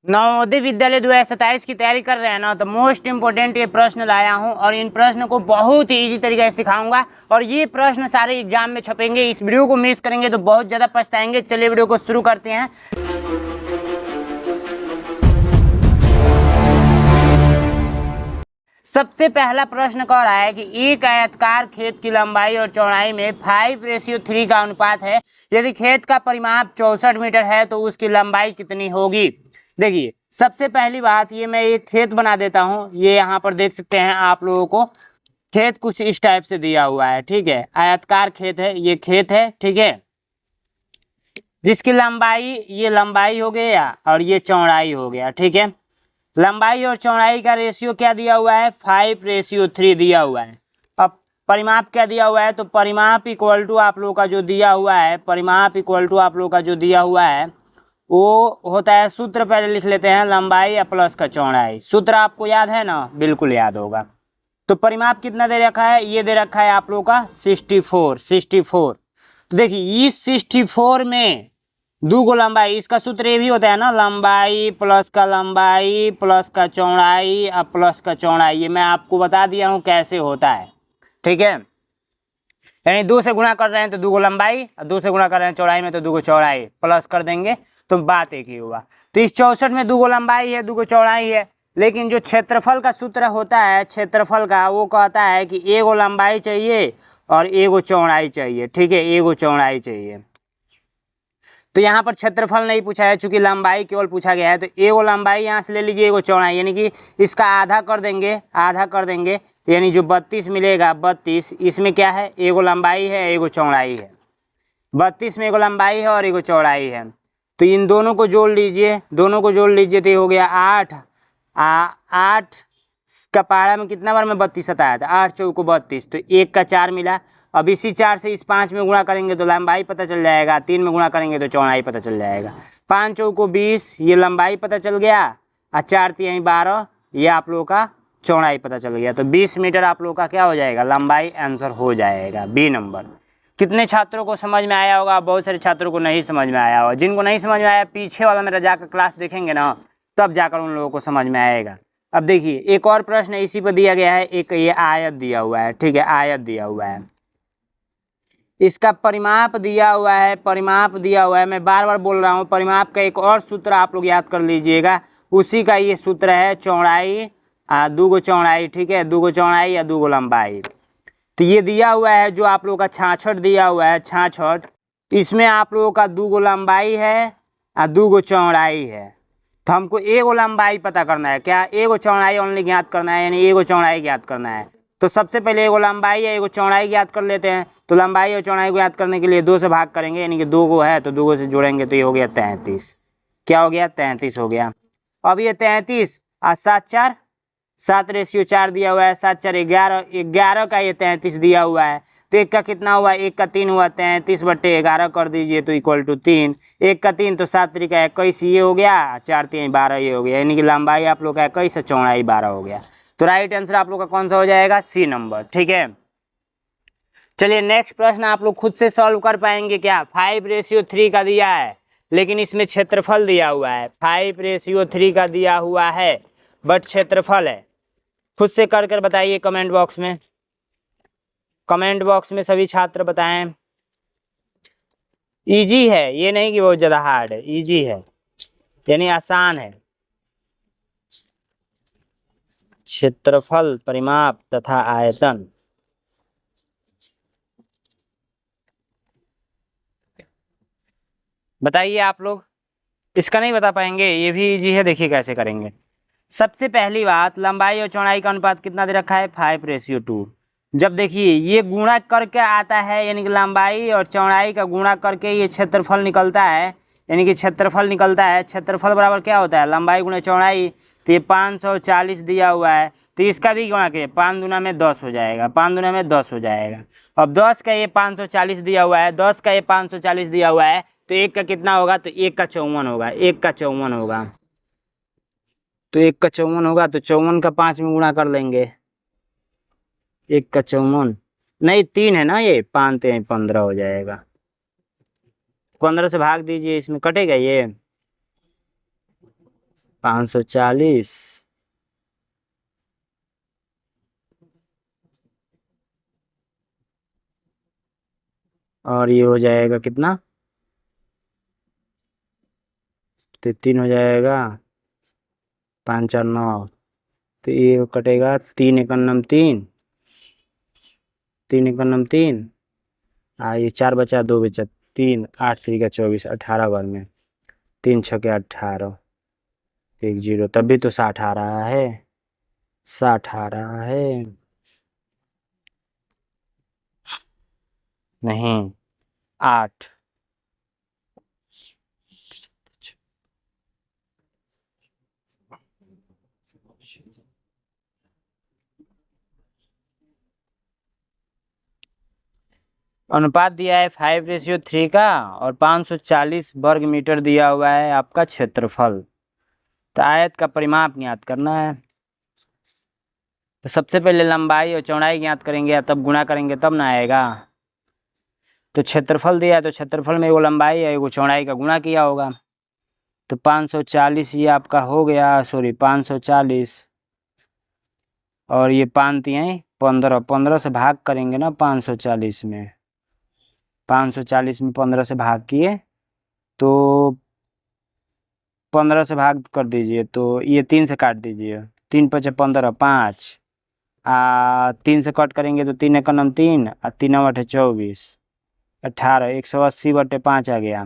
नवोदय विद्यालय 2027 की तैयारी कर रहे हैं ना, तो मोस्ट इंपोर्टेंट ये प्रश्न लाया हूं और इन प्रश्न को बहुत ही इजी तरीके से सिखाऊंगा और ये प्रश्न सारे एग्जाम में छपेंगे। इस वीडियो को मिस करेंगे तो बहुत ज़्यादा पछताएंगे। चलिए वीडियो को शुरू करते हैं। सबसे पहला प्रश्न कह रहा है कि एक आयताकार खेत की लंबाई और चौड़ाई में 5:3 का अनुपात है। यदि खेत का परिमाप 64 मीटर है तो उसकी लंबाई कितनी होगी। देखिए, सबसे पहली बात, ये मैं एक खेत बना देता हूँ। ये यहाँ पर देख सकते हैं आप लोगों को, खेत कुछ इस टाइप से दिया हुआ है। ठीक है, आयताकार खेत है, ये खेत है। ठीक है, जिसकी लंबाई, ये लंबाई हो गया और ये चौड़ाई हो गया। ठीक है, लंबाई और चौड़ाई का रेशियो क्या दिया हुआ है, 5:3 दिया हुआ है। अब परिमाप क्या दिया हुआ है, तो परिमाप इक्वल टू आप लोगों का जो दिया हुआ है, परिमाप इक्वल टू आप लोगों का जो दिया हुआ है वो होता है, सूत्र पहले लिख लेते हैं, लंबाई या प्लस का चौड़ाई। सूत्र आपको याद है ना, बिल्कुल याद होगा। तो परिमाप कितना दे रखा है, ये दे रखा है आप लोगों का 64। तो देखिए, इस 64 में दो गो लंबाई, इसका सूत्र ये भी होता है ना, लंबाई प्लस का लंबाई प्लस का चौड़ाई और प्लस का चौड़ाई। ये मैं आपको बता दिया हूँ कैसे होता है। ठीक है, यानी 2 से गुणा कर रहे हैं तो 2 गो लंबाई और 2 से गुणा कर रहे हैं चौड़ाई में तो 2 गो चौड़ाई, प्लस कर देंगे तो बात एक ही हुआ। तो इस 64 में 2 गो लंबाई है, 2 गो चौड़ाई है, लेकिन जो क्षेत्रफल का सूत्र होता है, क्षेत्रफल का, वो कहता है कि एगो लंबाई चाहिए और एगो चौड़ाई चाहिए। ठीक है, एगो चौड़ाई चाहिए। तो यहाँ पर क्षेत्रफल नहीं पूछा है, चूंकि लंबाई केवल पूछा गया है। तो एगो लंबाई यहाँ से ले लीजिए, एगो चौड़ाई, यानी कि इसका आधा कर देंगे, आधा कर देंगे, यानी जो 32 मिलेगा, 32, इसमें क्या है, एगो लंबाई है, एगो चौड़ाई है। 32 में एगो लंबाई है और एगो चौड़ाई है। तो इन दोनों को जोड़ लीजिए, दोनों को जोड़ लीजिए तो ये हो गया 8। 8 का पहाड़ा में कितना बार में 32 आता है, 8 चौको 32, तो 1 का 4 मिला। अब इसी 4 से इस 5 में गुणा करेंगे तो लंबाई पता चल जाएगा, 3 में गुणा करेंगे तो चौड़ाई पता चल जाएगा। 5 चौको 20, ये लंबाई पता चल गया, और 4 3 12, ये आप लोगों का चौड़ाई पता चल गया। तो 20 मीटर आप लोगों का क्या हो जाएगा, लंबाई आंसर हो जाएगा, बी नंबर। कितने छात्रों को समझ में आया होगा, बहुत सारे छात्रों को नहीं समझ में आया होगा। जिनको नहीं समझ में आया, पीछे वाला मेरा जाकर क्लास देखेंगे ना, तब जाकर उन लोगों को समझ में आएगा। अब देखिए, एक और प्रश्न इसी पर दिया गया है, एक ये आयत दिया हुआ है। ठीक है, आयत दिया हुआ है, इसका परिमाप दिया हुआ है, परिमाप दिया हुआ है। मैं बार बार बोल रहा हूँ, परिमाप का एक और सूत्र आप लोग याद कर लीजिएगा, उसी का ये सूत्र है, चौड़ाई 2 गो चौड़ाई। ठीक है, 2 गो चौड़ाई या 2 गो लंबाई। तो ये दिया हुआ है जो आप लोगों का 66 दिया हुआ है, 66, इसमें आप लोगों का 2 गो लंबाई है और 2 गो चौड़ाई है। तो हमको एगो लंबाई पता करना है, क्या, एगो चौड़ाई ओनली ज्ञात करना है, यानी एगो चौड़ाई ज्ञात करना है। तो सबसे पहले एगो लंबाई है, एगो चौड़ाई ज्ञात कर लेते हैं। तो लंबाई और चौड़ाई को ज्ञात करने के लिए 2 से भाग करेंगे, यानी कि 2 गो है तो 2 गो से जोड़ेंगे तो ये हो गया 33। क्या हो गया, 33 हो गया। अब ये 33 और 7 4, 7:4 दिया हुआ है, 7 4 11, 11 का ये 33 दिया हुआ है। तो 1 का कितना हुआ, 1 का 3 हुआ, 33/11 कर दीजिए तो इक्वल टू 3। 1 का 3 तो 7 3 का 21, ये हो गया, 4 3 12, ये हो गया, यानी कि लंबाई आप लोग का 21 और चौड़ाई 12 हो गया। तो राइट आंसर आप लोग का कौन सा हो जाएगा, सी नंबर। ठीक है, चलिए नेक्स्ट प्रश्न आप लोग खुद से सॉल्व कर पाएंगे क्या। 5:3 का दिया है, लेकिन इसमें क्षेत्रफल दिया हुआ है। 5:3 का दिया हुआ है, बट क्षेत्रफल है। खुद से कर कर बताइए कमेंट बॉक्स में, कमेंट बॉक्स में सभी छात्र बताएं। इजी है, ये नहीं कि बहुत ज़्यादा हार्ड है, इजी है, यानी आसान है। क्षेत्रफल, परिमाप तथा आयतन। बताइए आप लोग, इसका नहीं बता पाएंगे, ये भी इजी है, देखिए कैसे करेंगे। सबसे पहली बात, लंबाई और चौड़ाई का अनुपात कितना दे रखा है, 5:2। जब देखिए ये गुणा करके आता है, यानी कि लंबाई और चौड़ाई का गुणा करके ये क्षेत्रफल निकलता है, यानी कि क्षेत्रफल निकलता है। क्षेत्रफल बराबर क्या होता है, लंबाई गुणा चौड़ाई। तो ये 540 दिया हुआ है, तो इसका भी गुणा के 5 दूना में 10 हो जाएगा, 5 दूना में 10 हो जाएगा। अब 10 का ये 540 दिया हुआ है, 10 का ये 540 दिया हुआ है, तो 1 का कितना होगा, तो 1 का 54 होगा, 1 का 54 होगा। तो 1 का 54 होगा, तो 54 का 5 में गुणा कर लेंगे। 1 का 54 नहीं, 3 है ना, ये 5 3 15 हो जाएगा। 15 से भाग दीजिए, इसमें कटेगा ये, 540 और ये हो जाएगा कितना, तो 3 हो जाएगा, 5 4 9, तो ये कटेगा 3 1 9 3, 3 1 9 3, ये 4 बचा, 2 बचा, 3 8 3 का 24, 18 बार में 3 6 के 18, 1 0, तब भी तो 60 आ रहा है, 60 आ रहा है, नहीं 8, अनुपात दिया है 5:3 का और 540 वर्ग मीटर दिया हुआ है आपका क्षेत्रफल। तो आयत का परिमाप ज्ञात करना है। तो सबसे पहले लंबाई और चौड़ाई ज्ञात करेंगे या तब गुणा करेंगे तब ना आएगा। तो क्षेत्रफल दिया है तो क्षेत्रफल में एगो लंबाई है एगो चौड़ाई का गुणा किया होगा। तो 540 ये आपका हो गया, सॉरी 540 और ये 5 3 15, 15 से भाग करेंगे ना 540 में, 540 में 15 से भाग किए तो 15 से भाग कर दीजिए, तो ये 3 से काट दीजिए, 3 5 15 5, 3 से कट करेंगे तो 3 1 9 3, 3 8 24, 18, 180/5 आ गया।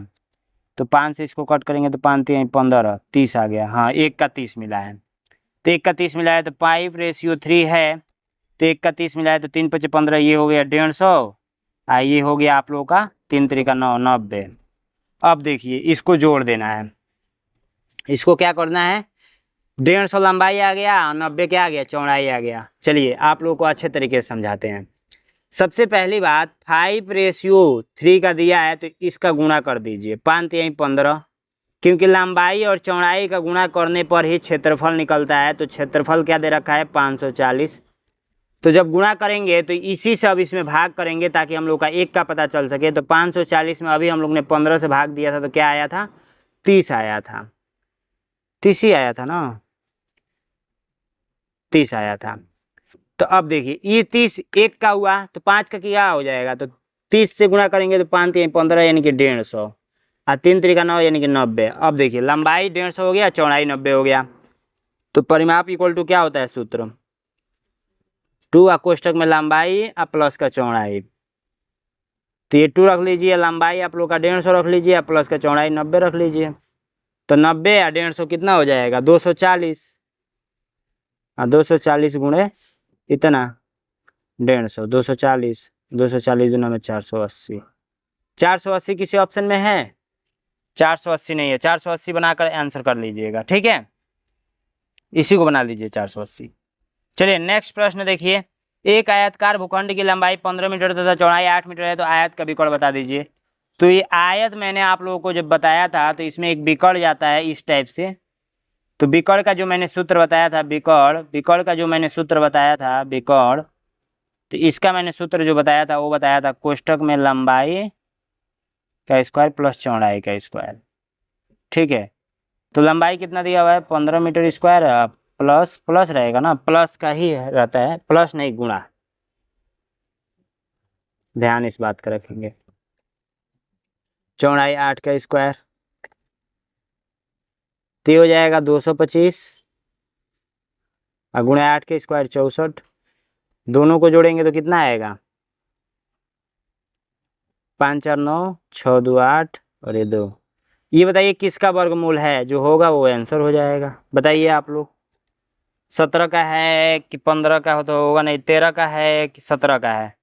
तो 5 से इसको कट करेंगे तो 5 3 15, 30 आ गया। हाँ 1 का 30 मिला है, तो 1 का 30 मिला है तो 5:3 है, तो 1 का 30 मिला है तो 3 5 15, ये हो गया 150, ये हो गया आप लोगों का 3 3 का 9, 90। अब देखिए इसको जोड़ देना है, इसको क्या करना है, 150 लंबाई आ गया, 90 क्या आ गया, चौड़ाई आ गया। चलिए आप लोगों को अच्छे तरीके से समझाते हैं। सबसे पहली बात 5:3 का दिया है तो इसका गुणा कर दीजिए, 5 3 15, क्योंकि लंबाई और चौड़ाई का गुणा करने पर ही क्षेत्रफल निकलता है। तो क्षेत्रफल क्या दे रखा है, 540। तो जब गुणा करेंगे तो इसी से अब इसमें भाग करेंगे ताकि हम लोग का 1 का पता चल सके। तो 540 में अभी हम लोग ने 15 से भाग दिया था तो क्या आया था, 30 आया था, 30 ही आया था ना, 30 आया था। तो अब देखिए ये 30 1 का हुआ तो 5 का क्या हो जाएगा, तो 30 से गुणा करेंगे तो 5 3 15 यानी कि 150, और 3 3 का 9 यानी कि 90। अब देखिए लंबाई 150 हो गया, चौड़ाई 90 हो गया। तो परिमाप इक्वल टू क्या होता है सूत्र, 2 कोष्टक में लंबाई प्लस का चौड़ाई। तो ये 2 रख लीजिए, लंबाई आप लोग का 150 रख लीजिए, प्लस का चौड़ाई 90 रख लीजिए। तो 90 या 150 कितना हो जाएगा, 240, 240 गुणे इतना 150, 240, 240 गुना में 480, 480 किसी ऑप्शन में है, 480 नहीं है, 480 बनाकर आंसर कर लीजिएगा, ठीक है, इसी को बना लीजिए 480। चलिए नेक्स्ट प्रश्न देखिए, एक आयतकार भूखंड की लंबाई 15 मीटर तथा चौड़ाई 8 मीटर है, तो आयत का विकर्ण बता दीजिए। तो ये आयत मैंने आप लोगों को जब बताया था तो इसमें एक विकर्ण जाता है इस टाइप से। तो विकर्ण का जो मैंने सूत्र बताया था, विकर्ण का जो मैंने सूत्र बताया था विकर्ण, तो इसका मैंने सूत्र जो बताया था वो बताया था कोष्टक में लंबाई का स्क्वायर प्लस चौड़ाई का स्क्वायर, ठीक है। तो लंबाई कितना दिया हुआ है, 15 मीटर स्क्वायर, प्लस प्लस रहेगा ना, प्लस का ही रहता है, प्लस नहीं गुणा, ध्यान इस बात का रखेंगे। चौड़ाई 8 का स्क्वायर, तो हो जाएगा 225, और गुणा 8 का स्क्वायर 64, दोनों को जोड़ेंगे तो कितना आएगा, 5 4 9, 6 2 8 और ये 2। ये बताइए किसका वर्गमूल है, जो होगा वो आंसर हो जाएगा। बताइए आप लोग, 17 का है कि 15 का हो, तो होगा नहीं, 13 का है कि 17 का है,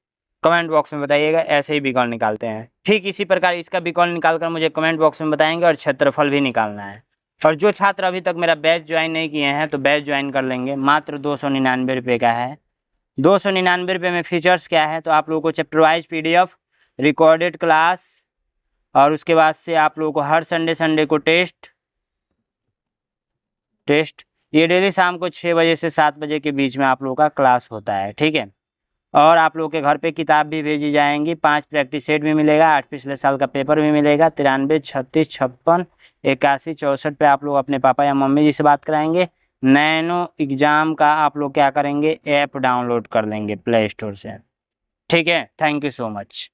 कमेंट बॉक्स में बताइएगा। ऐसे ही विकर्ण निकालते हैं, ठीक इसी प्रकार इसका विकर्ण निकालकर मुझे कमेंट बॉक्स में बताएंगे, और क्षेत्रफल भी निकालना है। और जो छात्र अभी तक मेरा बैच ज्वाइन नहीं किए हैं तो बैच ज्वाइन कर लेंगे, मात्र 299 रुपये का है। 299 रुपये में फीचर्स क्या है, तो आप लोगों को chapter wise PDF, recorded class, और उसके बाद से आप लोगों को हर संडे को टेस्ट, ये डेली शाम को 6 बजे से 7 बजे के बीच में आप लोगों का क्लास होता है, ठीक है। और आप लोग के घर पे किताब भी भेजी जाएंगी, 5 प्रैक्टिस सेट भी मिलेगा, 8 पिछले साल का पेपर भी मिलेगा। 93 36 56 81 64 पे आप लोग अपने पापा या मम्मी जी से बात कराएंगे। नैनो एग्ज़ाम का आप लोग क्या करेंगे, ऐप डाउनलोड कर लेंगे प्ले स्टोर से। ठीक है, थैंक यू सो मच।